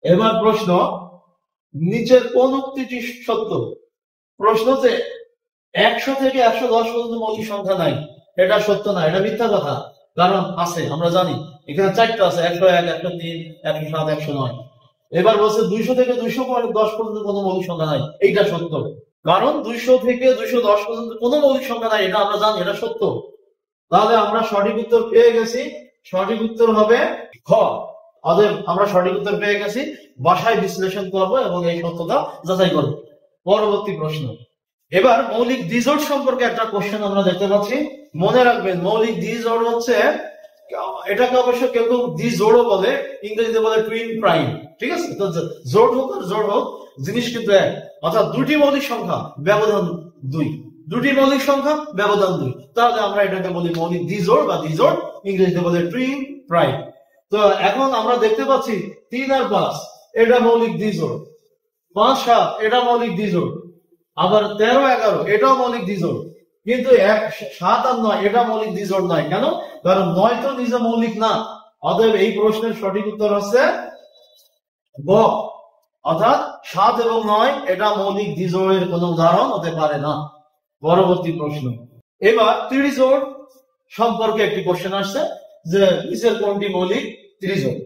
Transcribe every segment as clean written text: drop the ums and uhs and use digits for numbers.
এবার প্রশ্ন, নিচের কোন উক্তিটি সত্য? প্রশ্ন যে 100 থেকে 110 পর্যন্ত মৌলিক সংখ্যা নাই, এটা সত্য না, এটা মিথ্যা কথা। কারণ আছে, আমরা জানি এখানে 4টা আছে, 101, 103, 107, 109। এবার বলছে 200 থেকে 210 পর্যন্ত কোনো মৌলিক সংখ্যা নাই, এইটা সত্য। কারণ 200 থেকে 210 পর্যন্ত কোনো মৌলিক সংখ্যা নাই, এটা আমরা জানি, এটা সত্য। তাহলে আমরা সঠিক উত্তর পেয়ে গেছি। সঠিক উত্তর হবে খ। অতএব আমরা সঠিক উত্তর পেয়ে গেছি। বাসায় বিশ্লেষণ করব এবং এই সত্যতা যাচাই করব। পরবর্তী প্রশ্ন, এবার মৌলিক দ্বিজোড় সম্পর্কে একটা কোশ্চেন আমরা দেখতে পাচ্ছি। মনে রাখবেন, মৌলিক দ্বিজোড় হচ্ছে, এটাকে অবশ্য কেউ কেউ দ্বিজোড়ও বলে, ইংরেজিতে বলে টুইন প্রাইম। ঠিক আছে, তো জোড় হোক আর জোড় হোক, জিনিস কিন্তু এক। অর্থাৎ দুটি মৌলিক সংখ্যা, ব্যবধান 2। দুটি মৌলিক সংখ্যা, ব্যবধান 2। তাহলে আমরা এটাকে বলি মৌলিক দ্বিজোড় বা দ্বিজোড়, ইংরেজিতে বলে টুইন প্রাইম। তো এখন আমরা দেখতে পাচ্ছি 3 আর 5 এটা মৌলিক দ্বিজোড়, 5, 7 এটা মৌলিক দ্বিজোড়, আবার 13, 11 এটাও মৌলিক দ্বিজোড়। কিন্তু 7 আর 9 এটা মৌলিক দ্বিজোড় নয়। কেন? কারণ 9 তো নিজে মৌলিক না। অতএব এই প্রশ্নের সঠিক উত্তর হচ্ছে গ। অর্থাৎ 7 এবং 9 এটা মৌলিক দ্বিজোড়ের কোনো উদাহরণ হতে পারে না। পরবর্তী প্রশ্ন, এবার ত্রিজোড় সম্পর্কে একটি কোশ্চেন আসছে যে নিচের কোনটি মৌলিক ত্রিজোড়।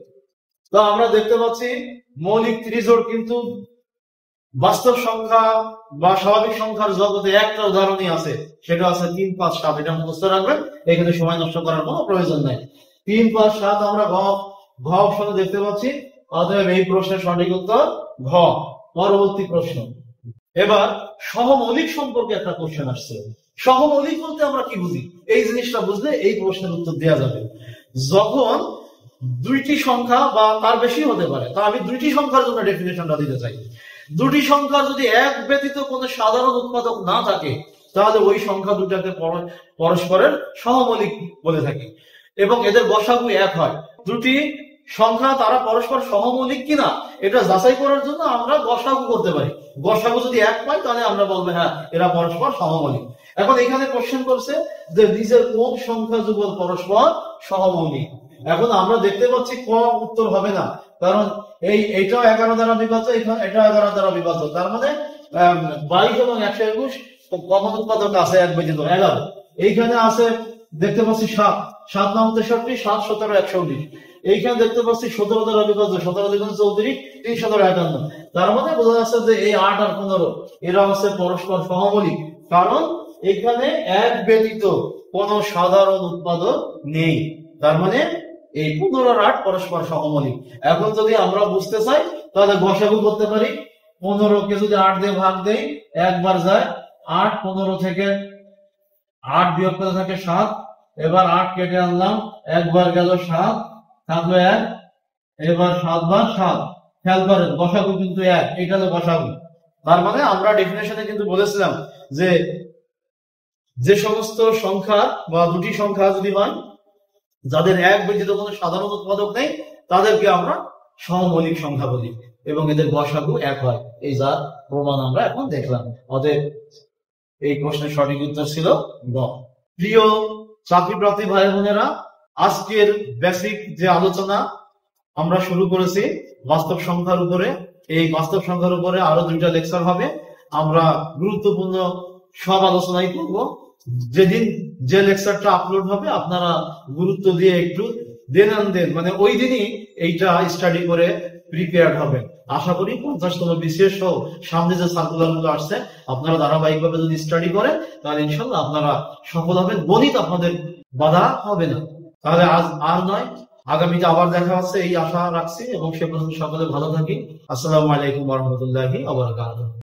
তো আমরা দেখতে পাচ্ছি মৌলিক ত্রিজোড় কিন্তু বাস্তব সংখ্যা বা স্বাভাবিক সংখ্যার জগতে একটা উদাহরণই আছে, সেটা আছে 3, 5, 7। এটা মুখস্থ রাখবেন, এখানে সময় নষ্ট করার কোনো প্রয়োজন নেই। 3, 5, 7 আমরা ঘ অপশনে দেখতে পাচ্ছি। অতএব এই প্রশ্নের সঠিক উত্তর ঘ। পরবর্তী প্রশ্ন, এবার সহমৌলিক সম্পর্কে একটা কোশ্চেন আসছে। সহমৌলিক বলতে আমরা কি বুঝি? এই জিনিসটা বুঝলে এই প্রশ্নের উত্তর দেওয়া যাবে। যখন দুইটি সংখ্যা বা তার বেশি হতে পারে, তা আমি দুইটি সংখ্যার জন্য ডেফিনেশনটা দিতে চাই। দুটি সংখ্যার যদি এক ব্যতীত কোনো সাধারণ উৎপাদক না থাকে, তাহলে ওই সংখ্যা দুটাকে পরস্পরের সহমৌলিক বলে থাকি এবং এদের গসাগু এক হয়। দুটি সংখ্যা তারা পরস্পর সহমৌলিক কিনা এটা যাচাই করার জন্য আমরা গসাগু করতে পারি। গসাগু যদি এক পাই, তাহলে আমরা বলবো হ্যাঁ, এরা পরস্পর সহমৌলিক। এখন এখানে কোশ্চেন করছে যে নিচের কোন সংখ্যা যুগল পরস্পর সহমৌলিক। এখন আমরা দেখতে পাচ্ছি ক উত্তর হবে না, কারণ এইটাও 11 দ্বারা বিভাজ্য, এটা 11 দ্বারা বিভাজ্য। তার মানে 22 এবং 121 কমন উৎপাদক আছে এক ব্যতীত 11। এইখানে আছে দেখতে পাচ্ছি 7, 7 9 63, 7 17 119। এইখানে দেখতে পাচ্ছি 17 দ্বারা বিভাজ্য, 17 2 34, 3 17 51। তার মানে বোঝা যাচ্ছে যে এই 8 আর 15 এরা হচ্ছে পরস্পর সহমৌলিক, কারণ এখানে এক ব্যতীত কোন সাধারণ উৎপাদক নেই। তার মানে এই 15 আর 8 পরস্পর সহমৌলিক। এখন যদি আমরা বুঝতে চাই, তাহলে গসাগু করতে পারি। 15 কে যদি 8 দিয়ে ভাগ দেই, একবার যায় 8, 15 থেকে 8 বিয়োগ করে থাকে 7। এবার 8 কেটে আনলাম, একবার গেল 7, থাকলো 1। এবার 7 বার 7, খেয়াল করেন গসাগু কিন্তু 1, এটা হলো গসাগু। তার মানে আমরা ডেফিনেশনে কিন্তু বলেছিলাম যে যে সমস্ত সংখ্যা বা দুটি সংখ্যা যদি হয় যাদের এক ব্যতীত কোনো সাধারণ উৎপাদক নেই, তাদেরকে আমরা সহমৌলিক সংখ্যা বলি এবং এদের গসাগু 1 হয়। এই যার প্রমাণ আমরা এখন দেখলাম। অতএব এই প্রশ্নের সঠিক উত্তর ছিল গ। প্রিয় চাকরিপ্রার্থী ভাই বোনেরা, আজকের বেসিক যে আলোচনা আমরা শুরু করেছি বাস্তব সংখ্যার উপরে, এই বাস্তব সংখ্যার উপরে আরো 2টা লেকচার হবে। আমরা গুরুত্বপূর্ণ সব আলোচনাই করব। যেদিন যে লেকচারটা আপলোড হবে আপনারা গুরুত্ব দিয়ে একটু দেন মানে ওই দিনই এইটা স্টাডি করে প্রিপেয়ার্ড হবেন। আশা করি 50তম বিশেষ সহ সামনে যে সার্কুলার গুলো আসছে আপনারা ধারাবাহিকভাবে যদি স্টাডি করেন, তাহলে ইনশাল্লাহ আপনারা সফল হবেন। গণিত আপনাদের বাধা হবে না। তাহলে আজ আর নয়, আগামীতে আবার দেখা হচ্ছে এই আশা রাখছি এবং সে পর্যন্ত সকলে ভালো থাকি। আসসালামু আলাইকুম ওয়া রাহমাতুল্লাহি ওয়া বারাকাতুহু।